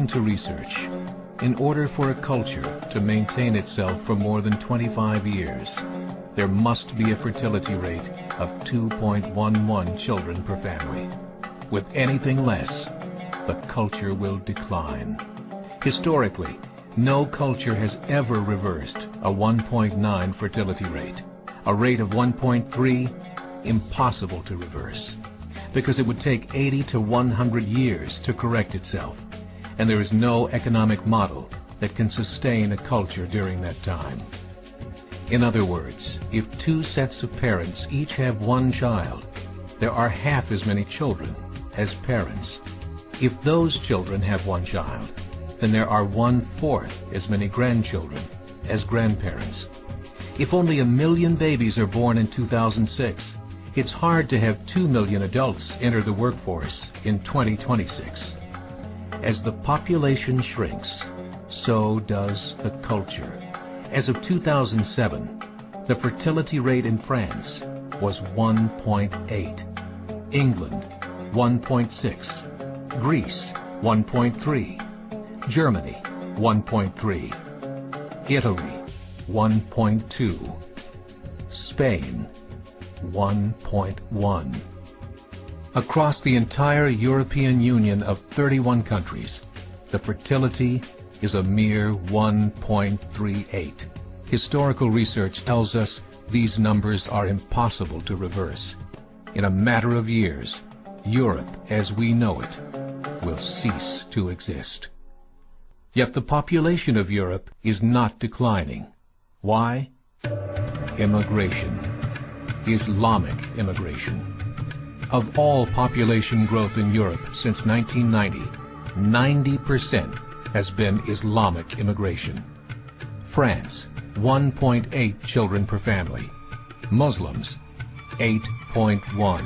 According to research, in order for a culture to maintain itself for more than 25 years, there must be a fertility rate of 2.11 children per family. With anything less, the culture will decline. Historically, no culture has ever reversed a 1.9 fertility rate. A rate of 1.3, impossible to reverse, because it would take 80 to 100 years to correct itself, and there is no economic model that can sustain a culture during that time. In other words, if two sets of parents each have one child, there are half as many children as parents. If those children have one child, then there are 1/4 as many grandchildren as grandparents. If only 1 million babies are born in 2006, it's hard to have 2 million adults enter the workforce in 2026. As the population shrinks, so does the culture. As of 2007, the fertility rate in France was 1.8, England 1.6, Greece 1.3, Germany 1.3, Italy 1.2, Spain 1.1. Across the entire European Union of 31 countries, the fertility is a mere 1.38. Historical research tells us these numbers are impossible to reverse. In a matter of years, Europe as we know it will cease to exist. Yet the population of Europe is not declining. Why? Immigration. Islamic immigration. Of all population growth in Europe since 1990, 90% has been Islamic immigration. France, 1.8 children per family. Muslims, 8.1.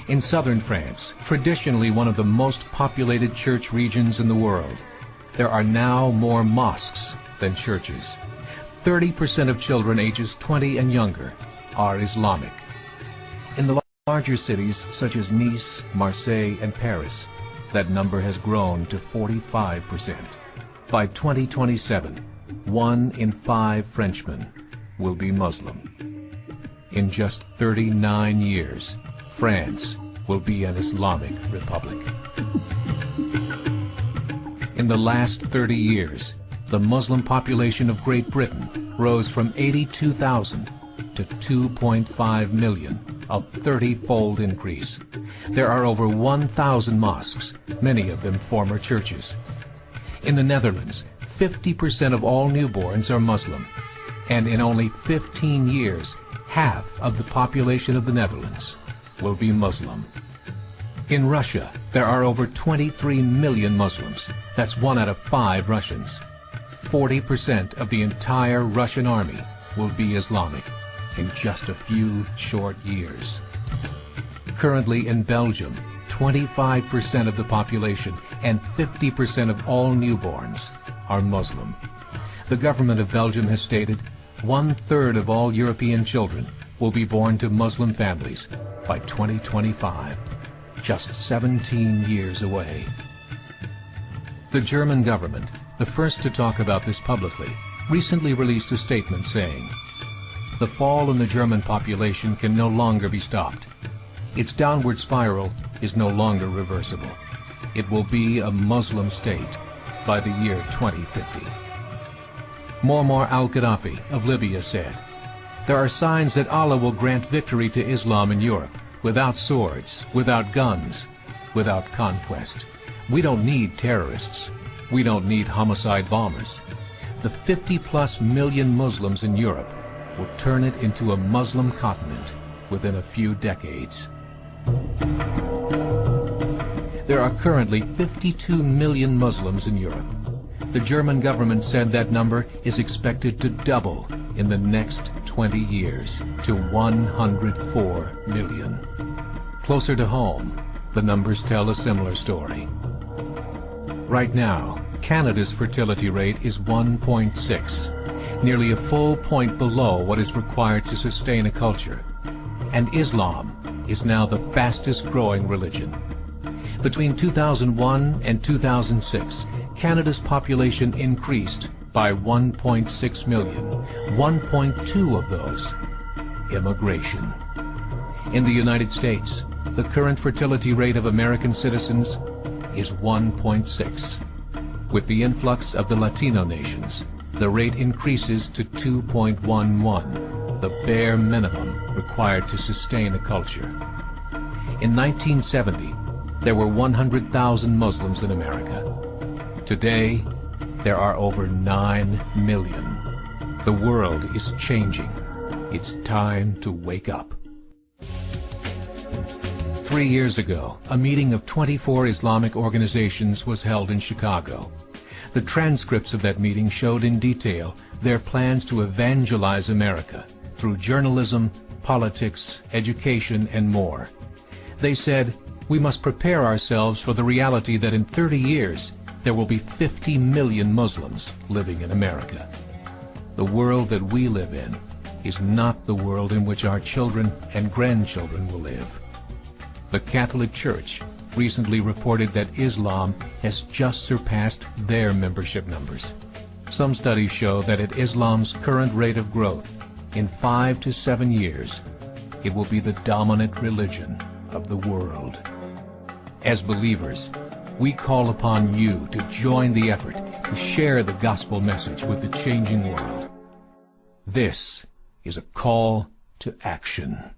In southern France, traditionally one of the most populated church regions in the world, there are now more mosques than churches. 30% of children ages 20 and younger are Islamic. In the larger cities such as Nice, Marseille, and Paris, that number has grown to 45%. By 2027, 1 in 5 Frenchmen will be Muslim. In just 39 years, France will be an Islamic republic. In the last 30 years, the Muslim population of Great Britain rose from 82,000 to 2.5 million, a 30-fold increase. There are over 1,000 mosques, many of them former churches. In the Netherlands, 50% of all newborns are Muslim, and in only 15 years, half of the population of the Netherlands will be Muslim. In Russia, there are over 23 million Muslims. That's 1 out of 5 Russians. 40% of the entire Russian army will be Islamic in just a few short years. Currently in Belgium, 25% of the population and 50% of all newborns are Muslim. The government of Belgium has stated 1/3 of all European children will be born to Muslim families by 2025, just 17 years away. The German government, the first to talk about this publicly, recently released a statement saying, "The fall in the German population can no longer be stopped. Its downward spiral is no longer reversible. It will be a Muslim state by the year 2050. Muammar al-Gaddafi of Libya said, "There are signs that Allah will grant victory to Islam in Europe, without swords, without guns, without conquest. We don't need terrorists. We don't need homicide bombers. The 50+ million Muslims in Europe will turn it into a Muslim continent within a few decades." There are currently 52 million Muslims in Europe. The German government said that number is expected to double in the next 20 years to 104 million. Closer to home, the numbers tell a similar story. Right now, Canada's fertility rate is 1.6, nearly a full point below what is required to sustain a culture. And Islam is now the fastest growing religion. Between 2001 and 2006, Canada's population increased by 1.6 million, 1.2 of those immigration. In the United States, the current fertility rate of American citizens is 1.6. With the influx of the Latino nations, the rate increases to 2.11, the bare minimum required to sustain a culture. In 1970, there were 100,000 Muslims in America. Today, there are over 9 million. The world is changing. It's time to wake up. 3 years ago, a meeting of 24 Islamic organizations was held in Chicago. The transcripts of that meeting showed in detail their plans to evangelize America through journalism, politics, education, and more. They said, we must prepare ourselves for the reality that in 30 years, there will be 50 million Muslims living in America. The world that we live in is not the world in which our children and grandchildren will live. The Catholic Church recently reported that Islam has just surpassed their membership numbers. Some studies show that at Islam's current rate of growth, in 5 to 7 years, it will be the dominant religion of the world. As believers, we call upon you to join the effort to share the gospel message with the changing world. This is a call to action.